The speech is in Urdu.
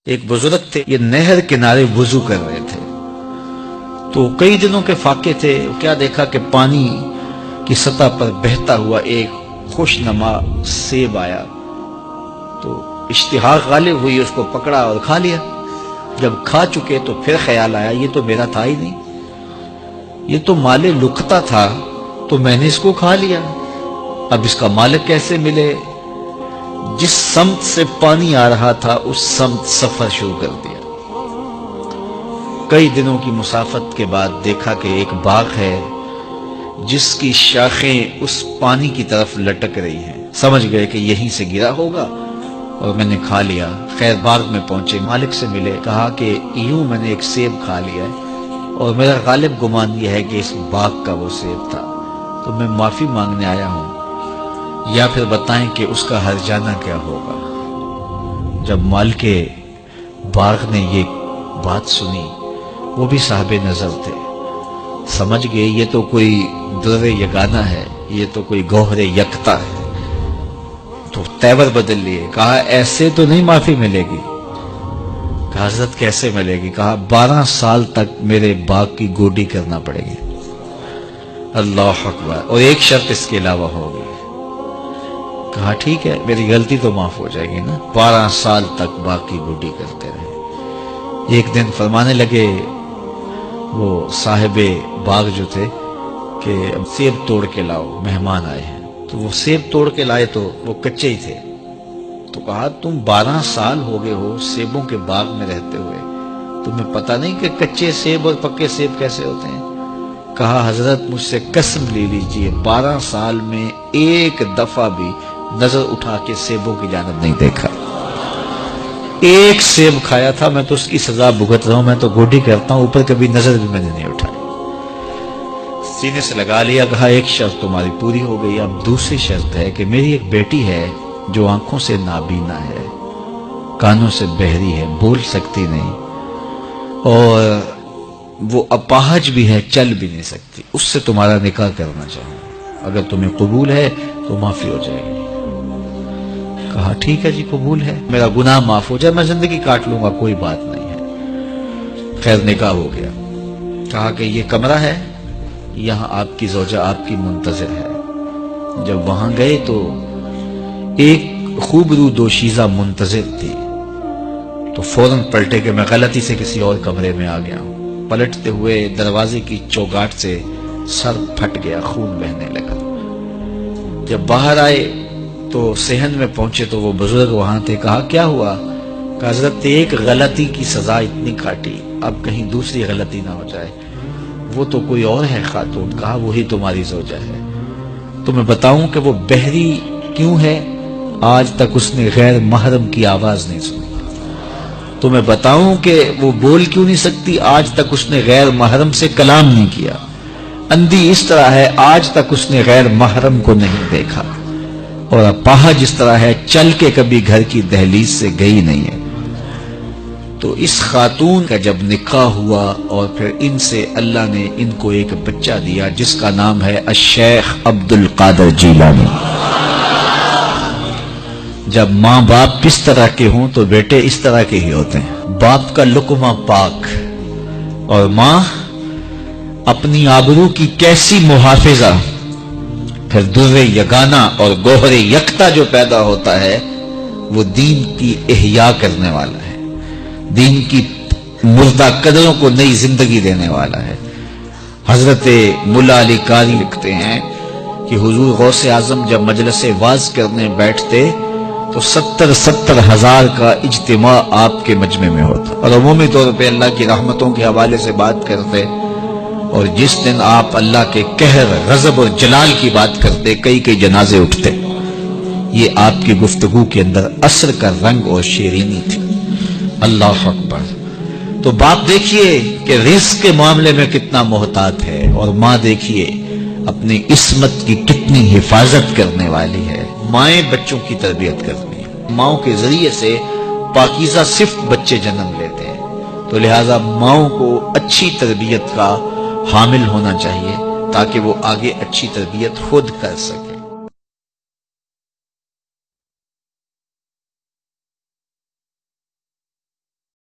ایک بزرگ تھے، یہ نہر کنارے وضو کر رہے تھے تو کئی دنوں کے فاقے تھے۔ کیا دیکھا کہ پانی کی سطح پر بہتا ہوا ایک خوش نما سیب آیا تو اشتہاق غالب ہوئی، اس کو پکڑا اور کھا لیا۔ جب کھا چکے تو پھر خیال آیا یہ تو میرا تھا ہی نہیں، یہ تو مال لقطہ تھا، تو میں نے اس کو کھا لیا، اب اس کا مالک کیسے ملے؟ جس سمت سے پانی آ رہا تھا اس سمت سفر شروع کر دیا۔ کئی دنوں کی مسافت کے بعد دیکھا کہ ایک باغ ہے جس کی شاخیں اس پانی کی طرف لٹک رہی ہیں۔ سمجھ گئے کہ یہیں سے گرا ہوگا اور میں نے کھا لیا۔ خیر باغ میں پہنچے، مالک سے ملے، کہا کہ یوں میں نے ایک سیب کھا لیا ہے اور میرا غالب گمان یہ ہے کہ اس باغ کا وہ سیب تھا، تو میں معافی مانگنے آیا ہوں، یا پھر بتائیں کہ اس کا ہرجانہ کیا ہوگا۔ جب مالک باغ نے یہ بات سنی، وہ بھی صاحب نظر تھے، سمجھ گئے یہ تو کوئی در یگانہ ہے، یہ تو کوئی گوہر یکتا ہے، تو تیور بدل لیے۔ کہا ایسے تو نہیں معافی ملے گی۔ کہا حضرت کیسے ملے گی؟ کہا 12 سال تک میرے باغ کی گوڈی کرنا پڑے گی۔ اللہ اکبر، اور ایک شرط اس کے علاوہ ہوگی۔ کہا ٹھیک ہے، میری غلطی تو معاف ہو جائے گی نا۔ 12 سال تک باغ کی گوڈی کرتے رہے۔ ایک دن فرمانے لگے وہ صاحب باغ جو تھے کہ سیب توڑ کے لاؤ، مہمان آئے ہیں۔ تو وہ سیب توڑ کے لائے تو وہ کچے ہی تھے۔ تو کہا تم 12 سال ہو گئے ہو سیبوں کے باغ میں رہتے ہوئے، تمہیں پتہ نہیں کہ کچے سیب اور پکے سیب کیسے ہوتے ہیں؟ کہا حضرت مجھ سے قسم لے لیجئے 12 سال میں ایک دفعہ بھی نظر اٹھا کے سیبوں کی جانب نہیں دیکھا۔ ایک سیب کھایا تھا، میں تو اس کی سزا بھگت رہا ہوں، میں تو گوڈی کرتا ہوں، اوپر کبھی نظر بھی میں نے نہیں اٹھائی۔ سینے سے لگا لیا، کہا ایک شرط تمہاری پوری ہو گئی، اب دوسری شرط ہے کہ میری ایک بیٹی ہے جو آنکھوں سے نابینا ہے، کانوں سے بہری ہے، بول سکتی نہیں، اور وہ اپاہج بھی ہے، چل بھی نہیں سکتی، اس سے تمہارا نکاح کرنا چاہوں، اگر تمہیں قبول ہے تو معافی ہو جائے گی۔ کہا ٹھیک ہے جی قبول ہے، میرا گناہ معاف ہو جائے، میں زندگی کاٹ لوں گا، کوئی بات نہیں ہے۔ خیر نکاح ہو گیا۔ کہا کہ یہ کمرہ ہے، یہاں آپ کی زوجہ آپ کی منتظر ہے۔ جب وہاں گئے تو ایک خوبرو دوشیزہ منتظر تھی، تو فوراً پلٹے کہ میں غلطی سے کسی اور کمرے میں آ گیا ہوں۔ پلٹتے ہوئے دروازے کی چوگاٹ سے سر پھٹ گیا، خون بہنے لگا۔ جب باہر آئے تو صحن میں پہنچے تو وہ بزرگ وہاں تھے۔ کہا کیا ہوا؟ کہ حضرت ایک غلطی کی سزا اتنی کھاٹی، اب کہیں دوسری غلطی نہ ہو جائے، وہ تو کوئی اور ہے خاتون۔ کہا وہی تمہاری زوجہ ہے۔ تو میں بتاؤں کہ وہ بہری کیوں ہے؟ آج تک اس نے غیر محرم کی آواز نہیں سنی۔ تو میں بتاؤں کہ وہ بول کیوں نہیں سکتی؟ آج تک اس نے غیر محرم سے کلام نہیں کیا۔ اندھی اس طرح ہے، آج تک اس نے غیر محرم کو نہیں دیکھا، اور اپاہج اس طرح ہے، چل کے کبھی گھر کی دہلیز سے گئی نہیں ہے۔ تو اس خاتون کا جب نکاح ہوا اور پھر ان سے اللہ نے ان کو ایک بچہ دیا جس کا نام ہے الشیخ عبد القادر جیلانی۔ جب ماں باپ اس طرح کے ہوں تو بیٹے اس طرح کے ہی ہوتے ہیں۔ باپ کا لقمہ پاک اور ماں اپنی آبرو کی کیسی محافظہ، پھر در یگانہ اور گوہر یکتا جو پیدا ہوتا ہے وہ دین کی احیاء کرنے والا ہے، دین کی مردہ قدروں کو نئی زندگی دینے والا ہے۔ حضرت ملا علی قاری لکھتے ہیں کہ حضور غوث اعظم جب مجلس واعظ کرنے بیٹھتے تو 70 ہزار کا اجتماع آپ کے مجمع میں ہوتا، اور عمومی طور پہ اللہ کی رحمتوں کے حوالے سے بات کرتے، اور جس دن آپ اللہ کے قہر، غضب اور جلال کی بات کرتے کئی جنازے اٹھتے۔ یہ آپ کی گفتگو کے اندر عصر کا رنگ اور شیرینی تھی۔ اللہ اکبر۔ تو باپ دیکھیے کہ رزق کے معاملے میں کتنا محتاط ہے، اور ماں دیکھیے اپنی عصمت کی کتنی حفاظت کرنے والی ہے۔ مائیں بچوں کی تربیت کرتی ہیں، ماؤں کے ذریعے سے پاکیزہ صفت بچے جنم لیتے ہیں، تو لہٰذا ماؤں کو اچھی تربیت کا حامل ہونا چاہیے تاکہ وہ آگے اچھی تربیت خود کر سکے۔